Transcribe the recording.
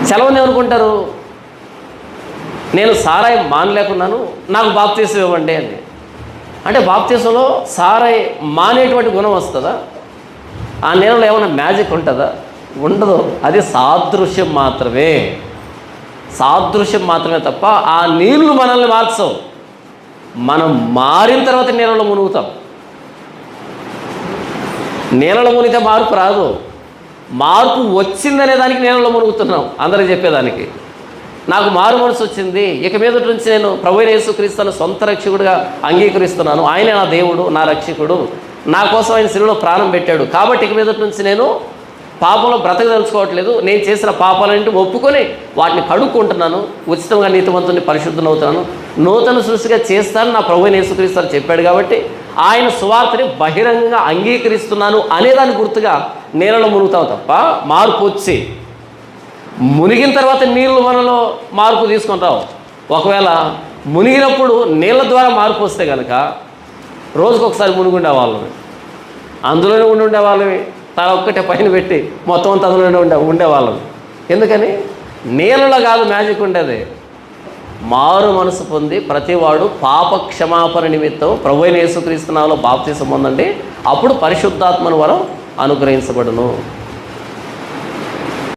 సెలవుని ఏమనుకుంటారు, నేను సారాయి మానలేకున్నాను, నాకు బాప్తీసం ఇవ్వండి అని. అంటే బాప్తీసంలో సారాయి మానేటువంటి గుణం వస్తుందా? ఆ నీళ్ళలో ఏమైనా మ్యాజిక్ ఉంటుందా? ఉండదు. అది సాదృశ్యం మాత్రమే, సాదృశ్యం మాత్రమే తప్ప ఆ నీళ్లు మనల్ని మార్చవు. మనం మారిన తర్వాత నీళ్ళలో మునుగుతాం. నీళ్ళలో మునిగితే మార్పు రాదు. మార్పు వచ్చిందనే దానికి నీళ్ళలో మునుగుతున్నాం, అందరికీ చెప్పేదానికి. నాకు మారు మనసు వచ్చింది, ఇక మీదటి నుంచి నేను ప్రభువైన యేసుక్రీస్తును సొంత రక్షకుడిగా అంగీకరిస్తున్నాను, ఆయనే నా దేవుడు, నా రక్షకుడు, నా కోసం ఆయన శిలువలో ప్రాణం పెట్టాడు, కాబట్టి ఇక మీదటి నుంచి నేను పాపంలో బ్రతకదలుచుకోవట్లేదు, నేను చేసిన పాపాలన్నింటి ఒప్పుకొని వాటిని కడుక్కుంటున్నాను, ఉచితంగా నీతిమంతుని పరిశుద్ధుని అవుతున్నాను, నూతన సృష్టిగా చేస్తాను నా ప్రభువైన యేసుక్రీస్తు అని చెప్పాడు. కాబట్టి ఆయన సువార్తని బహిరంగంగా అంగీకరిస్తున్నాను అనేదాన్ని గుర్తుగా నీళ్ళలో మునుగుతాం తప్ప మార్పు వచ్చి మునిగిన తర్వాత నీళ్ళు మనలో మార్పు తీసుకుంటాం. ఒకవేళ మునిగినప్పుడు నీళ్ళ ద్వారా మార్పు వస్తే కనుక రోజుకొకసారి మునిగుండే వాళ్ళని, అందులోనే ఉండే వాళ్ళవి, తల ఒక్కటే పైన పెట్టి మొత్తం అంతా అందులోనే ఉండేవాళ్ళం. ఎందుకని? నీళ్ళలో కాదు మ్యాజిక్ ఉండేది. మారు మనసు పొంది ప్రతివాడు పాప క్షమాపణ నిమిత్తం ప్రభువైన యేసుక్రీస్తు నామములో బాప్తిసం పొందండి, అప్పుడు పరిశుద్ధాత్మను వరం అనుగ్రహించబడును.